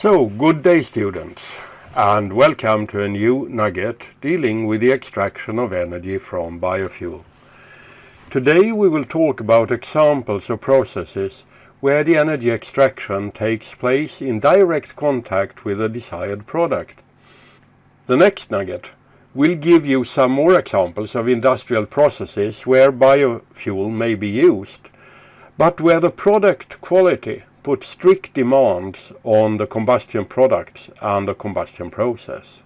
So, good day students, and welcome to a new nugget dealing with the extraction of energy from biofuel. Today we will talk about examples of processes where the energy extraction takes place in direct contact with the desired product. The next nugget will give you some more examples of industrial processes where biofuel may be used, but where the product quality put strict demands on the combustion products and the combustion process.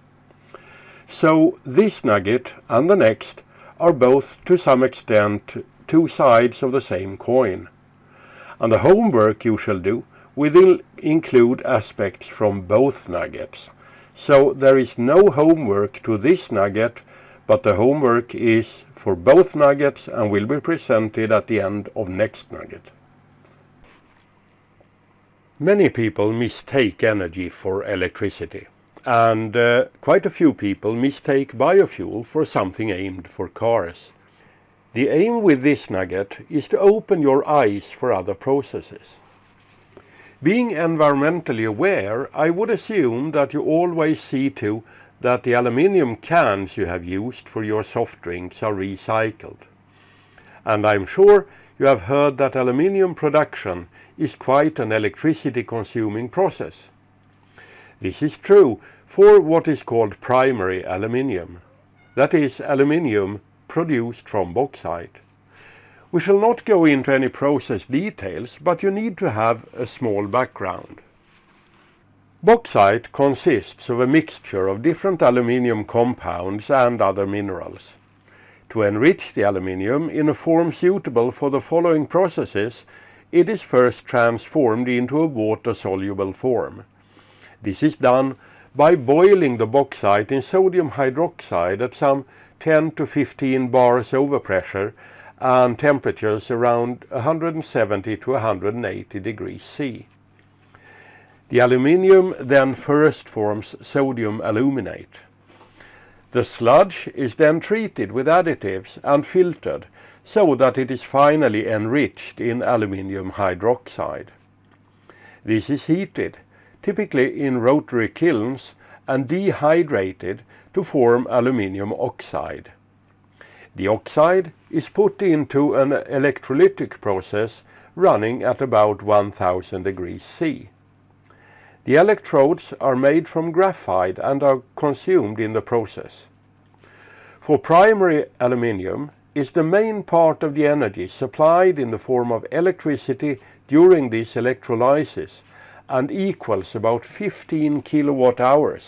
So this nugget and the next are both to some extent two sides of the same coin. And the homework you shall do will include aspects from both nuggets. So there is no homework to this nugget, but the homework is for both nuggets and will be presented at the end of next nugget. Many people mistake energy for electricity, and quite a few people mistake biofuel for something aimed for cars. The aim with this nugget is to open your eyes for other processes. Being environmentally aware, I would assume that you always see to that the aluminium cans you have used for your soft drinks are recycled. And I'm sure you have heard that aluminium production is quite an electricity-consuming process. This is true for what is called primary aluminium, that is, aluminium produced from bauxite. We shall not go into any process details, but you need to have a small background. Bauxite consists of a mixture of different aluminium compounds and other minerals. To enrich the aluminium in a form suitable for the following processes, it is first transformed into a water-soluble form. This is done by boiling the bauxite in sodium hydroxide at some 10 to 15 bars overpressure and temperatures around 170 to 180 degrees C. The aluminium then first forms sodium aluminate. The sludge is then treated with additives and filtered so that it is finally enriched in aluminium hydroxide. This is heated, typically in rotary kilns, and dehydrated to form aluminium oxide. The oxide is put into an electrolytic process running at about 1000 degrees C. The electrodes are made from graphite and are consumed in the process. For primary aluminium is the main part of the energy supplied in the form of electricity during this electrolysis and equals about 15 kilowatt hours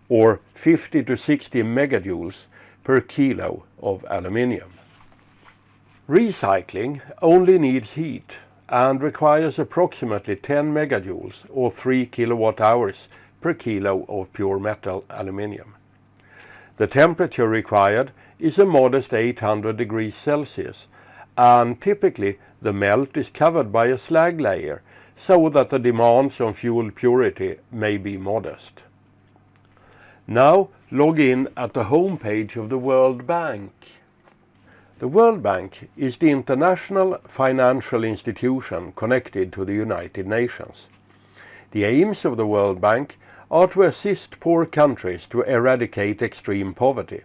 or 50 to 60 megajoules per kilo of aluminium. Recycling only needs heat and requires approximately 10 megajoules or 3 kilowatt hours per kilo of pure metal aluminium. The temperature required is a modest 800 degrees Celsius, and typically the melt is covered by a slag layer so that the demands on fuel purity may be modest. Now log in at the home page of the World Bank. The World Bank is the international financial institution connected to the United Nations. The aims of the World Bank are to assist poor countries to eradicate extreme poverty,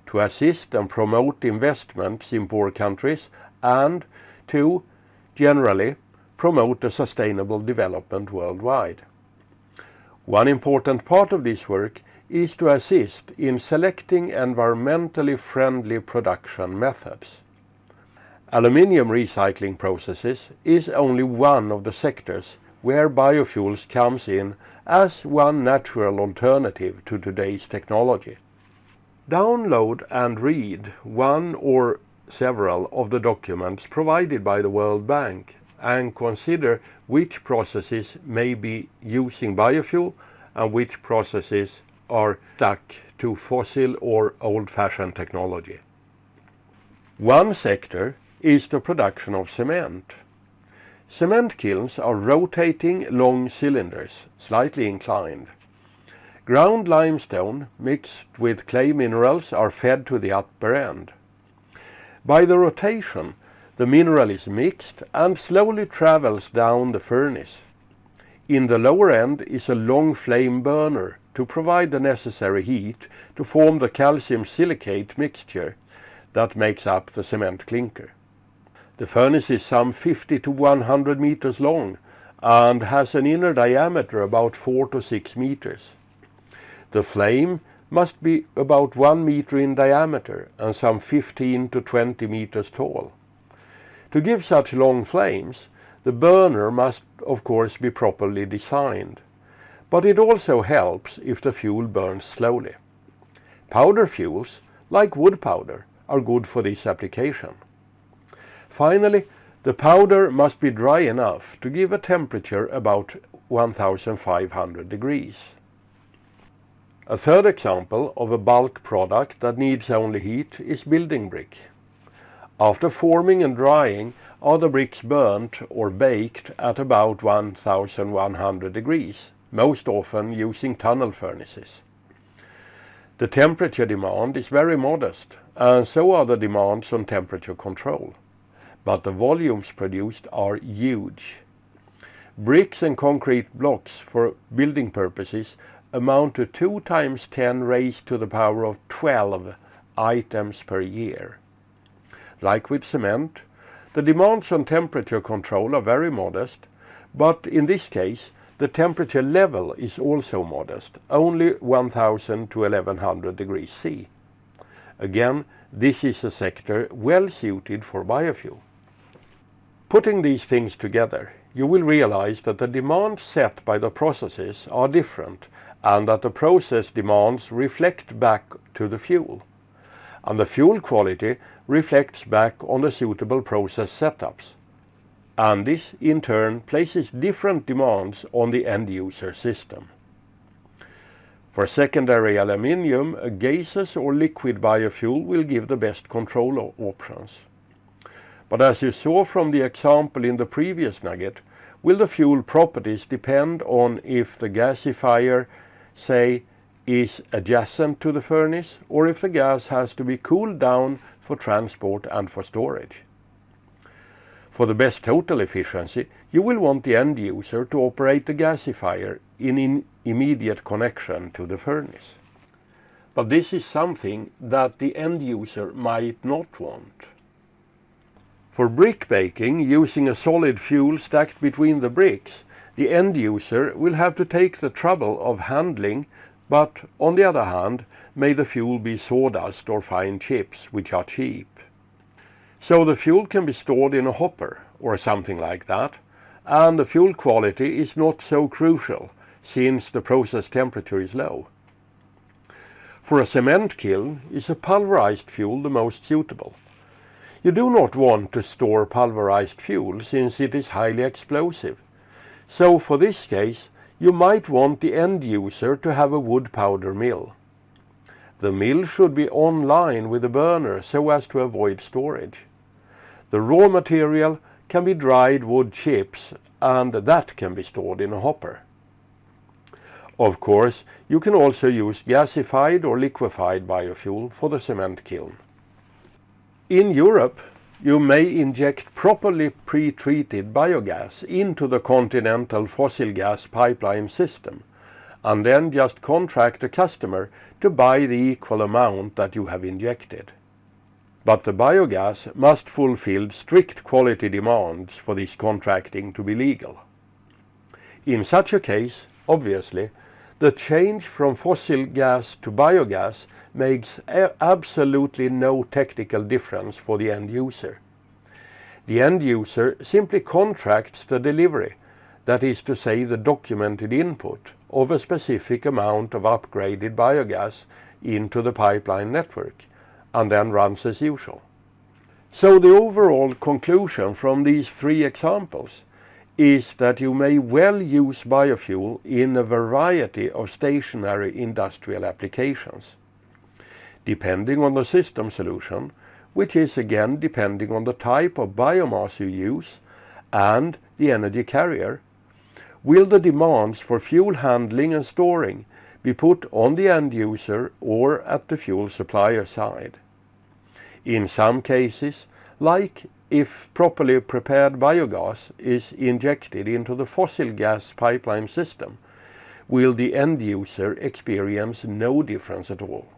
to assist and promote investments in poor countries, and to, generally, promote a sustainable development worldwide. One important part of this work is to assist in selecting environmentally friendly production methods. Aluminium recycling processes is only one of the sectors where biofuels comes in as one natural alternative to today's technology. Download and read one or several of the documents provided by the World Bank and consider which processes may be using biofuel and which processes are stuck to fossil or old-fashioned technology. One sector is the production of cement. Cement kilns are rotating long cylinders, slightly inclined. Ground limestone mixed with clay minerals are fed to the upper end. By the rotation, the mineral is mixed and slowly travels down the furnace. In the lower end is a long flame burner to provide the necessary heat to form the calcium silicate mixture that makes up the cement clinker. The furnace is some 50 to 100 meters long and has an inner diameter about 4 to 6 meters. The flame must be about 1 meter in diameter and some 15 to 20 meters tall. To give such long flames, the burner must of course be properly designed, but it also helps if the fuel burns slowly. Powder fuels, like wood powder, are good for this application. Finally, the powder must be dry enough to give a temperature about 1500 degrees. A third example of a bulk product that needs only heat is building brick. After forming and drying are the bricks burnt or baked at about 1100 degrees, most often using tunnel furnaces. The temperature demand is very modest, and so are the demands on temperature control. But the volumes produced are huge. Bricks and concrete blocks for building purposes amount to 2 times 10 raised to the power of 12 items per year. Like with cement, the demands on temperature control are very modest, but in this case the temperature level is also modest, only 1000 to 1100 degrees C. Again, this is a sector well suited for biofuel. Putting these things together, you will realize that the demands set by the processes are different and that the process demands reflect back to the fuel. And the fuel quality reflects back on the suitable process setups. And this in turn places different demands on the end user system. For secondary aluminium, a gaseous or liquid biofuel will give the best control options. But as you saw from the example in the previous nugget, will the fuel properties depend on if the gasifier, say, is adjacent to the furnace, or if the gas has to be cooled down for transport and for storage. For the best total efficiency, you will want the end user to operate the gasifier in immediate connection to the furnace. But this is something that the end user might not want. For brick baking, using a solid fuel stacked between the bricks, the end user will have to take the trouble of handling, but on the other hand, may the fuel be sawdust or fine chips, which are cheap. So the fuel can be stored in a hopper or something like that, and the fuel quality is not so crucial since the process temperature is low. For a cement kiln is a pulverized fuel the most suitable. You do not want to store pulverized fuel since it is highly explosive. So for this case, you might want the end user to have a wood powder mill. The mill should be on line with the burner so as to avoid storage. The raw material can be dried wood chips, and that can be stored in a hopper. Of course, you can also use gasified or liquefied biofuel for the cement kiln. In Europe, you may inject properly pre-treated biogas into the continental fossil gas pipeline system and then just contract a customer to buy the equal amount that you have injected. But the biogas must fulfill strict quality demands for this contracting to be legal. In such a case, obviously, the change from fossil gas to biogas makes absolutely no technical difference for the end user. The end user simply contracts the delivery, that is to say the documented input of a specific amount of upgraded biogas into the pipeline network, and then runs as usual. So the overall conclusion from these 3 examples is that you may well use biofuel in a variety of stationary industrial applications. Depending on the system solution, which is again depending on the type of biomass you use and the energy carrier, will the demands for fuel handling and storing be put on the end user or at the fuel supplier side. In some cases, Like if properly prepared biogas is injected into the fossil gas pipeline system, will the end user experience no difference at all.